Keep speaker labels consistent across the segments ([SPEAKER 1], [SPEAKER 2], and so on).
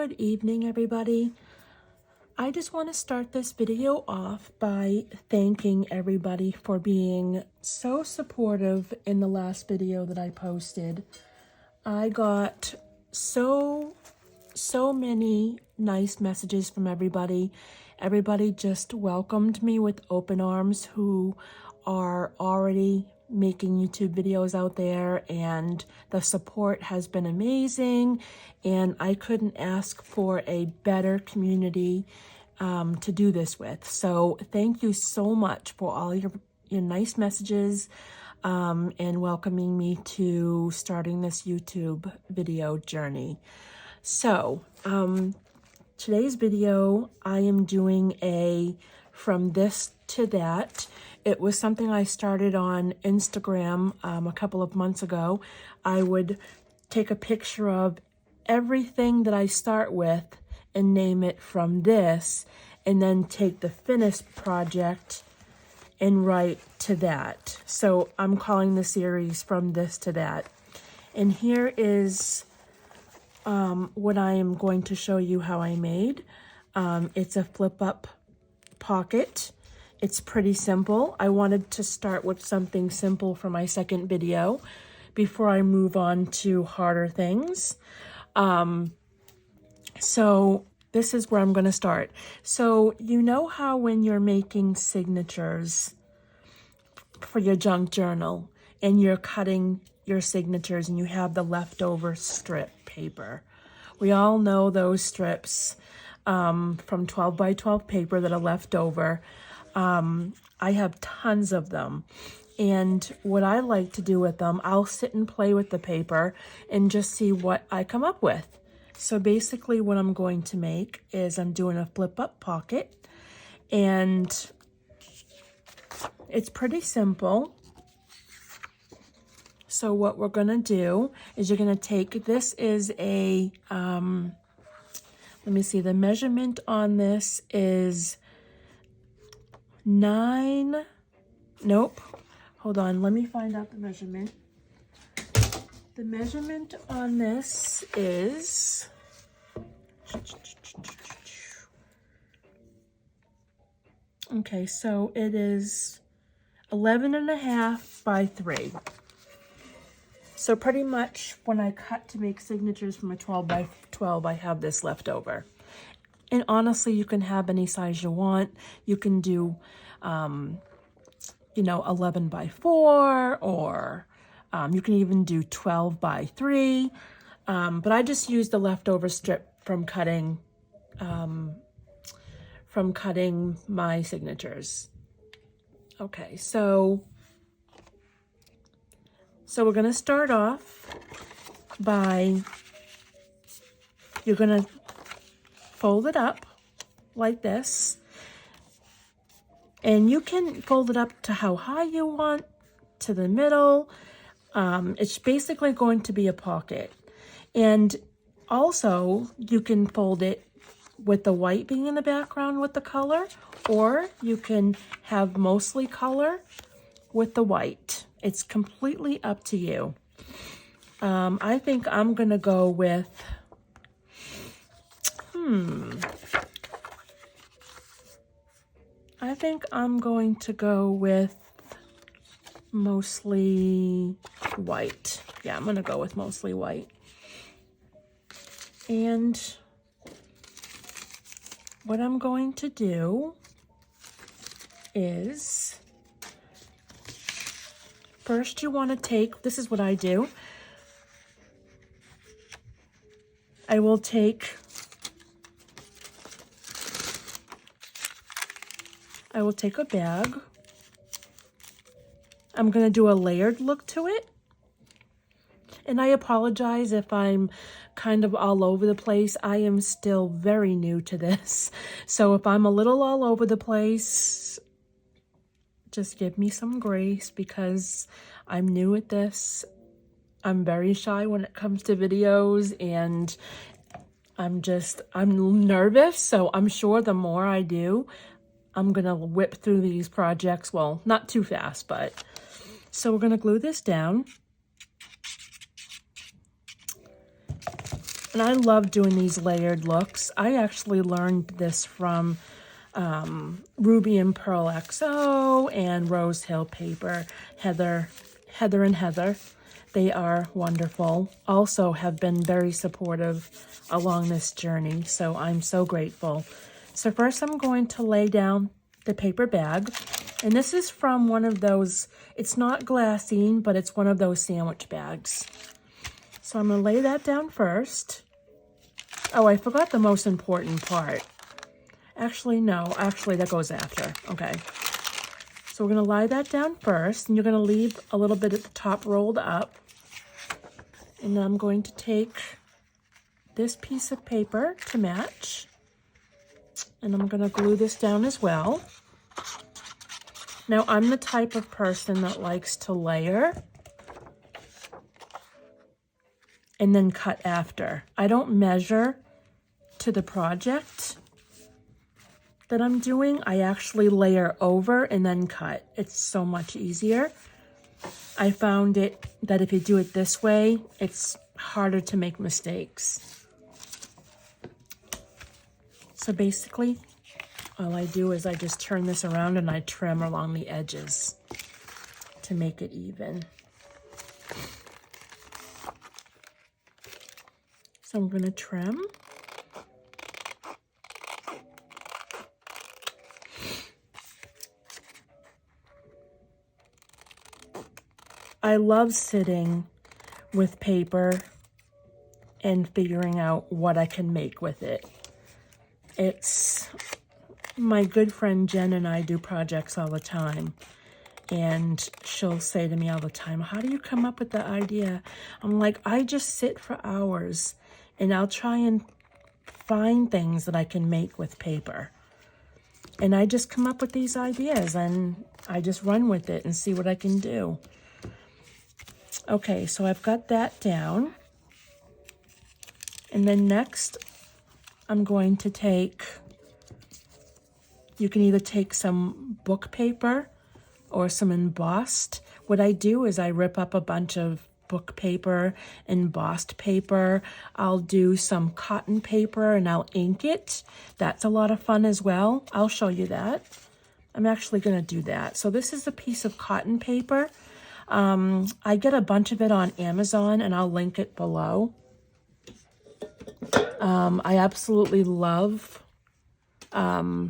[SPEAKER 1] Good evening, everybody. I just want to start this video off by thanking everybody for being so supportive in the last video that I posted. I got so many nice messages from everybody. Everybody just welcomed me with open arms who are already making YouTube videos out there, and the support has been amazing, and I couldn't ask for a better community to do this with. So thank you so much for all your nice messages and welcoming me to starting this YouTube video journey. So today's video, I am doing a from this to that. It was something I started on Instagram a couple of months ago. I would take a picture of everything that I start with and name it from this, and then take the finished project and write to that. So I'm calling the series From This to That. And here is what I am going to show you how I made. It's a flip up pocket. It's pretty simple. I wanted to start with something simple for my second video before I move on to harder things. So this is where I'm going to start. So you know how when you're making signatures for your junk journal and you're cutting your signatures and you have the leftover strip paper. We all know those strips from 12 by 12 paper that are left over. I have tons of them. And what I like to do with them, I'll sit and play with the paper and just see what I come up with. So basically what I'm going to make is I'm doing a flip up pocket, and it's pretty simple. So what we're going to do is you're going to take, this is a, let me see, the measurement on this is 9, nope, hold on, let me find out the measurement. The measurement on this is, okay, so it is 11.5 by 3. So pretty much when I cut to make signatures from a 12 by 12, I have this left over. And honestly, you can have any size you want. You can do, 11 by 4, or you can even do 12 by 3. But I just used the leftover strip from cutting my signatures. Okay, so we're going to start off by, you're going to fold it up like this. And you can fold it up to how high you want, to the middle. It's basically going to be a pocket. And also, you can fold it with the white being in the background with the color, or you can have mostly color with the white. It's completely up to you. I think I'm going to go with, I think I'm going to go with mostly white. Yeah, I'm going to go with mostly white. And what I'm going to do is, first you want to take, this is what I do. I will take a bag. I'm going to do a layered look to it. And I apologize if I'm kind of all over the place. I am still very new to this. So if I'm a little all over the place, just give me some grace because I'm new at this. I'm very shy when it comes to videos, and I'm nervous. So I'm sure the more I do, I'm going to whip through these projects. Well, not too fast, but so we're going to glue this down. And I love doing these layered looks. I actually learned this from Ruby and Pearl XO and Rose Hill Paper. Heather and Heather. They are wonderful. Also have been very supportive along this journey. So I'm so grateful. So first I'm going to lay down the paper bag. And this is from one of those, it's not glassine, but it's one of those sandwich bags. So I'm going to lay that down first. Oh, I forgot the most important part. Actually, no. Actually, that goes after. Okay. So we're going to lie that down first. And you're going to leave a little bit at the top rolled up. And then I'm going to take this piece of paper to match. And I'm going to glue this down as well. Now, I'm the type of person that likes to layer and then cut after. I don't measure to the project that I'm doing. I actually layer over and then cut. It's so much easier. I found it that if you do it this way, it's harder to make mistakes. So basically, all I do is I just turn this around and I trim along the edges to make it even. So I'm going to trim. I love sitting with paper and figuring out what I can make with it. It's my good friend Jen and I do projects all the time. And she'll say to me all the time, how do you come up with the idea? I'm like, I just sit for hours and I'll try and find things that I can make with paper. And I just come up with these ideas and I just run with it and see what I can do. Okay, so I've got that down. And then next, I'm going to take, you can either take some book paper or some embossed. What I do is I rip up a bunch of book paper, embossed paper. I'll do some cotton paper and I'll ink it. That's a lot of fun as well. I'll show you that. I'm actually going to do that. So this is a piece of cotton paper. I get a bunch of it on Amazon and I'll link it below. I absolutely love, I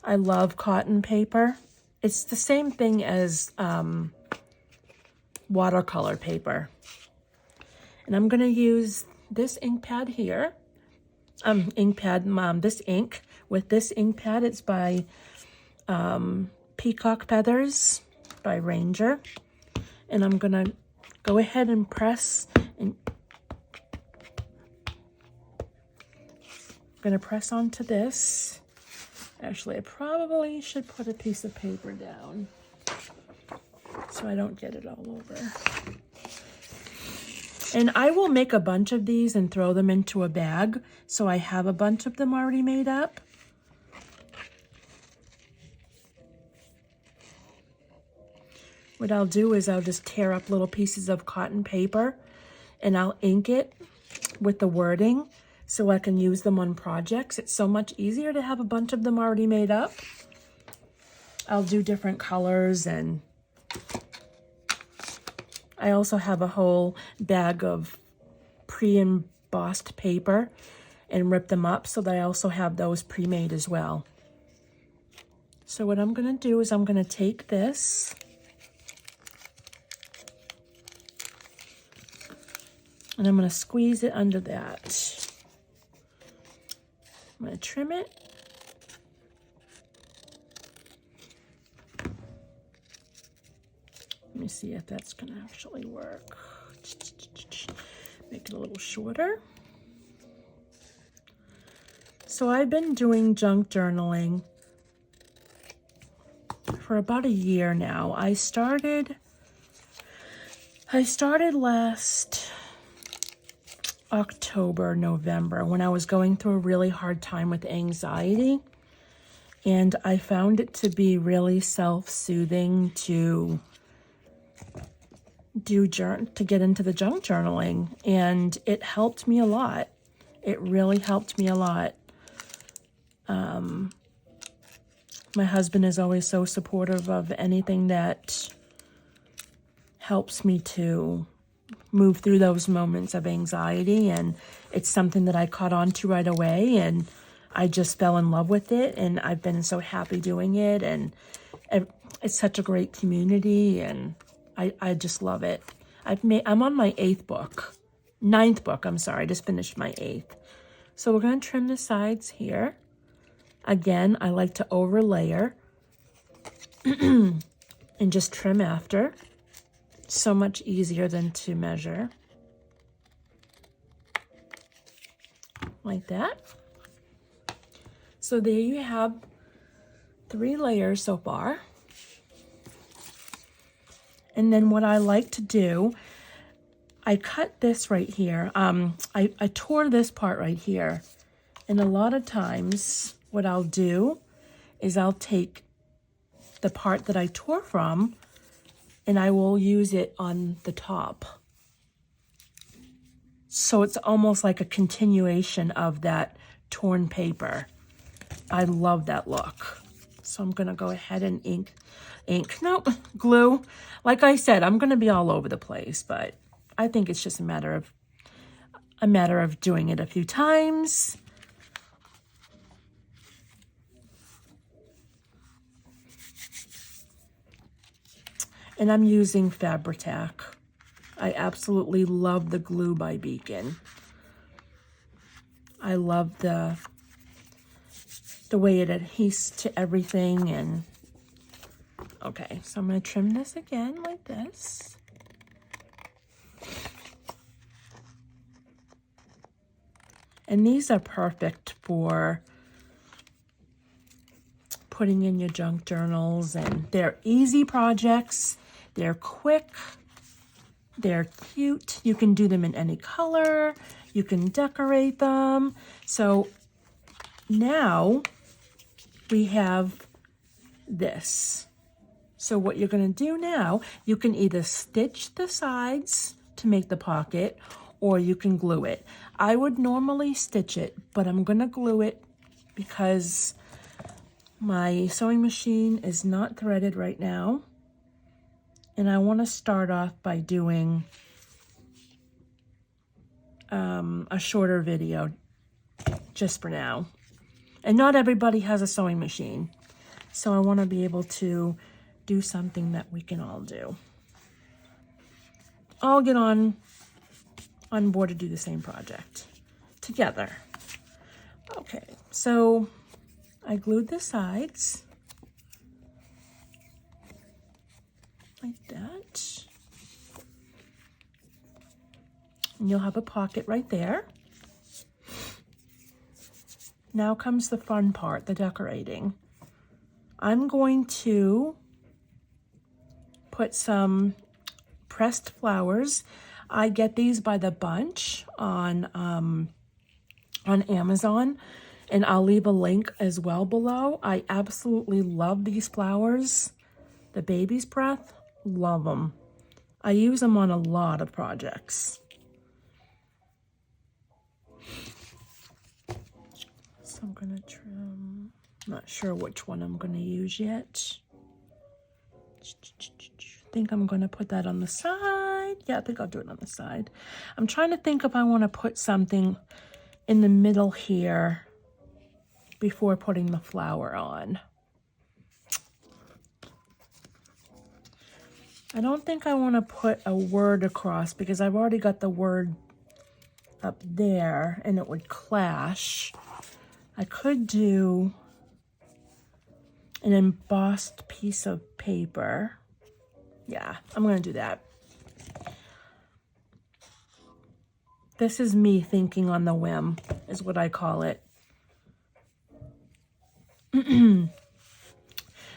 [SPEAKER 1] love cotton paper. It's the same thing as watercolor paper. And I'm going to use this ink pad here. This ink. With this ink pad, it's by Peacock Feathers by Ranger. And I'm going to go ahead and press. And I'm going to press onto this. Actually, I probably should put a piece of paper down so I don't get it all over. And I will make a bunch of these and throw them into a bag, so I have a bunch of them already made up. What I'll do is I'll just tear up little pieces of cotton paper and I'll ink it with the wording so I can use them on projects. It's so much easier to have a bunch of them already made up. I'll do different colors, and I also have a whole bag of pre-embossed paper and rip them up so that I also have those pre-made as well. So what I'm going to do is I'm going to take this and I'm going to squeeze it under that. I'm going to trim it. Let me see if that's going to actually work. Make it a little shorter. So I've been doing junk journaling for about a year now. I started last October, November, when I was going through a really hard time with anxiety. And I found it to be really self-soothing to to get into the junk journaling, and it helped me a lot. It really helped me a lot. My husband is always so supportive of anything that helps me to move through those moments of anxiety, and it's something that I caught on to right away, and I just fell in love with it, and I've been so happy doing it, and it's such a great community, and I just love it. I'm on my ninth book, I'm sorry, I just finished my 8th. So we're going to trim the sides here. Again, I like to overlayer and just trim after. So much easier than to measure. Like that. So there you have 3 layers so far. And then what I like to do, I cut this right here. I tore this part right here. And a lot of times what I'll do is I'll take the part that I tore from and I will use it on the top. So it's almost like a continuation of that torn paper. I love that look. So I'm gonna go ahead and glue. Like I said, I'm gonna be all over the place, but I think it's just a matter of doing it a few times. And I'm using Fabri-Tac. I absolutely love the glue by Beacon. I love the way it adheres to everything. And okay, so I'm going to trim this again like this. And these are perfect for putting in your junk journals, and they're easy projects. They're quick, they're cute. You can do them in any color. You can decorate them. So now we have this. So what you're going to do now, you can either stitch the sides to make the pocket, or you can glue it. I would normally stitch it, but I'm going to glue it because my sewing machine is not threaded right now. And I want to start off by doing a shorter video just for now. And not everybody has a sewing machine. So I want to be able to do something that we can all do. All get on board to do the same project together. Okay, so I glued the sides. Like that. And you'll have a pocket right there. Now comes the fun part, the decorating. I'm going to put some pressed flowers. I get these by the bunch on Amazon, and I'll leave a link as well below. I absolutely love these flowers. The baby's breath. Love them. I use them on a lot of projects. So I'm going to trim. Not sure which one I'm going to use yet. I think I'm going to put that on the side. Yeah, I think I'll do it on the side. I'm trying to think if I want to put something in the middle here before putting the flower on. I don't think I want to put a word across because I've already got the word up there and it would clash. I could do an embossed piece of paper. Yeah, I'm going to do that. This is me thinking on the whim, is what I call it.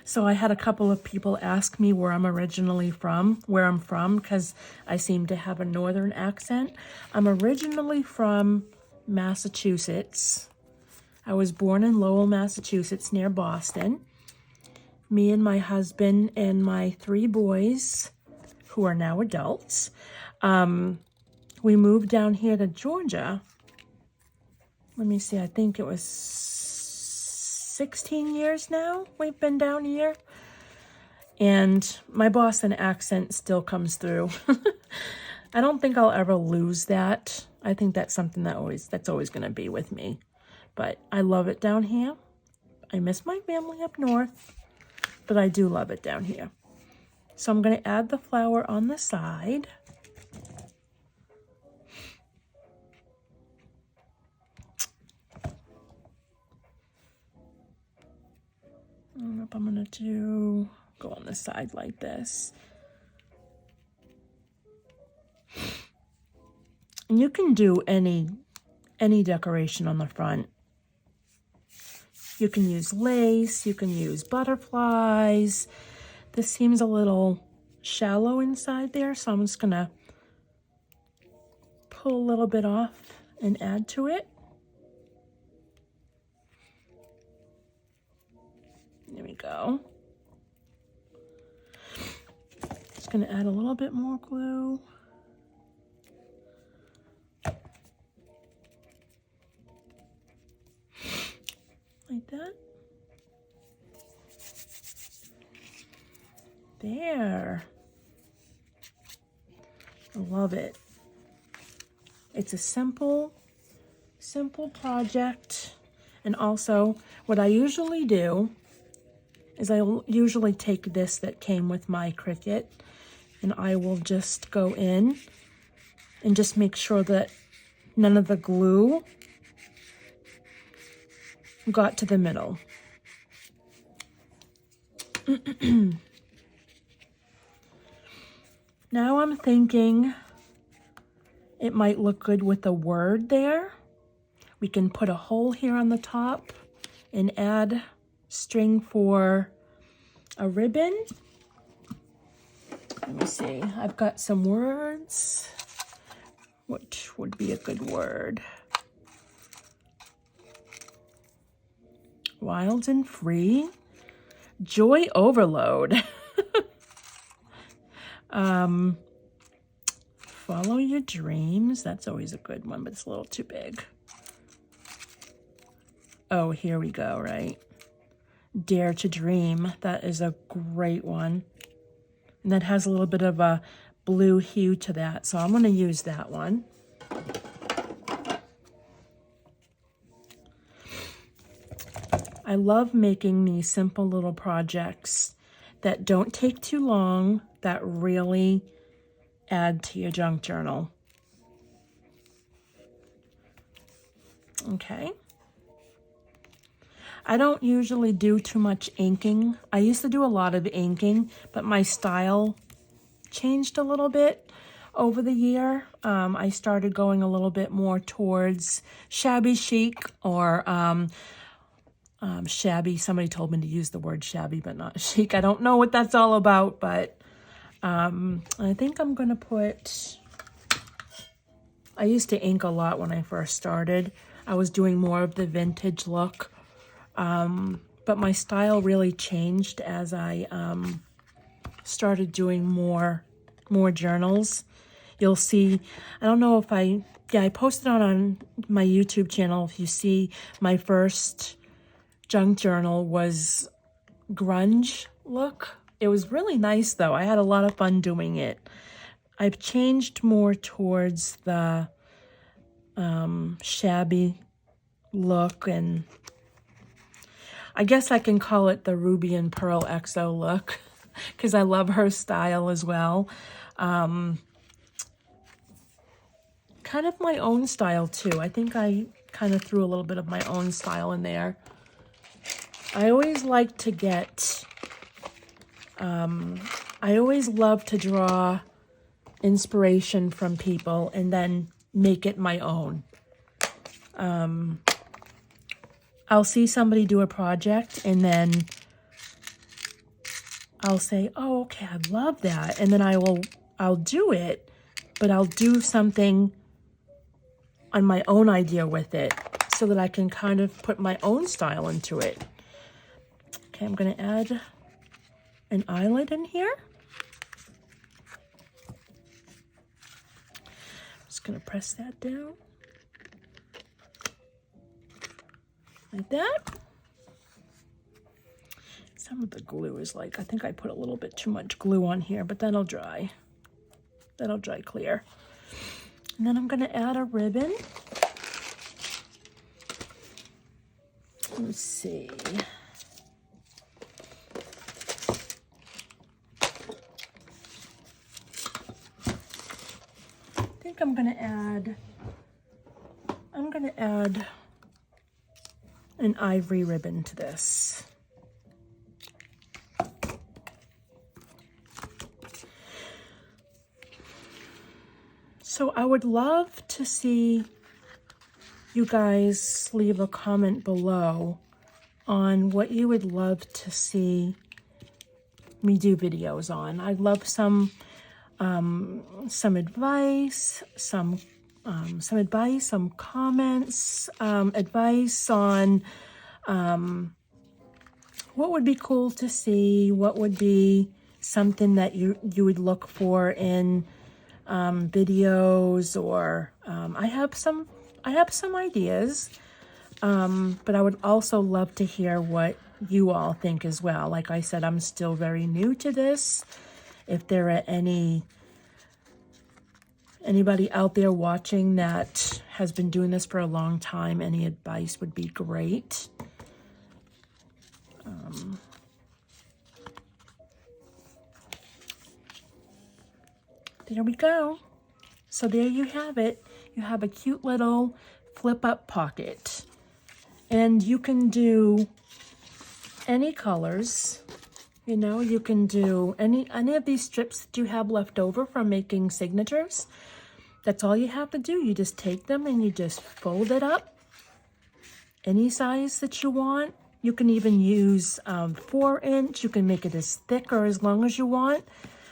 [SPEAKER 1] So I had a couple of people ask me where I'm from, because I seem to have a northern accent. I'm originally from Massachusetts. I was born in Lowell, Massachusetts, near Boston. Me and my husband and my 3 boys, who are now adults. We moved down here to Georgia. Let me see, I think it was 16 years now we've been down here. And my Boston accent still comes through. I don't think I'll ever lose that. I think that's something that's always going to be with me. But I love it down here. I miss my family up north, but I do love it down here. So I'm going to add the flower on the side. I'm going to go on the side like this. And you can do any decoration on the front. You can use lace, you can use butterflies. This seems a little shallow inside there, so I'm just gonna pull a little bit off and add to it. There we go. Just gonna add a little bit more glue. Like that. There. I love it. It's a simple project. And also, what I usually do is I usually take this that came with my Cricut and I will just go in and just make sure that none of the glue got to the middle. Now I'm thinking it might look good with a word there. We can put a hole here on the top and add string for a ribbon. Let me see, I've got some words. Which would be a good word? Wild and free. Joy overload. Follow your dreams. That's always a good one, but it's a little too big. Oh, here we go, right? Dare to dream. That is a great one. And that has a little bit of a blue hue to that, so I'm going to use that one. I love making these simple little projects that don't take too long, that really add to your junk journal. Okay. I don't usually do too much inking. I used to do a lot of inking, but my style changed a little bit over the year. I started going a little bit more towards shabby chic or shabby. Somebody told me to use the word shabby, but not chic. I don't know what that's all about, but I think I'm going to put... I used to ink a lot when I first started. I was doing more of the vintage look. But my style really changed as I started doing more journals. You'll see, I don't know if I posted on my YouTube channel. If you see, my first junk journal was grunge look. It was really nice though. I had a lot of fun doing it. I've changed more towards the shabby look, and I guess I can call it the Ruby and Pearl XO look because I love her style as well. Kind of my own style too. I think I kind of threw a little bit of my own style in there. I always like to get, I always love to draw inspiration from people and then make it my own. I'll see somebody do a project and then I'll say, oh, okay, I love that. And then I'll do it, but I'll do something on my own idea with it so that I can kind of put my own style into it. Okay, I'm going to add an eyelet in here. Just gonna press that down. Like that. Some of the glue is like, I think I put a little bit too much glue on here, but that'll dry. That'll dry clear. And then I'm gonna add a ribbon. Let's see. I think I'm gonna add an ivory ribbon to this. So I would love to see you guys leave a comment below on what you would love to see me do videos on. I'd love some advice, some comments, advice on what would be cool to see, what would be something that you would look for in videos, or I have some ideas, but I would also love to hear what you all think as well. Like I said, I'm still very new to this. If there are anybody out there watching that has been doing this for a long time, any advice would be great. There we go. So there you have it. You have a cute little flip-up pocket. And you can do any colors. You know, you can do any of these strips that you have left over from making signatures. That's all you have to do. You just take them and you just fold it up any size that you want. You can even use 4-inch. You can make it as thick or as long as you want.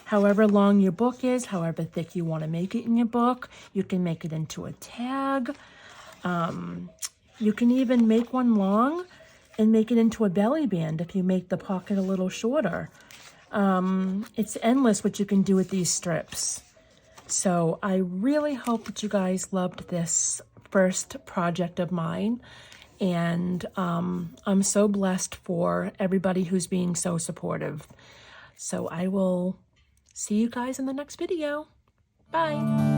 [SPEAKER 1] However long your book is, however thick you want to make it in your book. You can make it into a tag. You can even make one long and make it into a belly band if you make the pocket a little shorter. It's endless what you can do with these strips. So I really hope that you guys loved this first project of mine. And I'm so blessed for everybody who's being so supportive. So I will see you guys in the next video. Bye.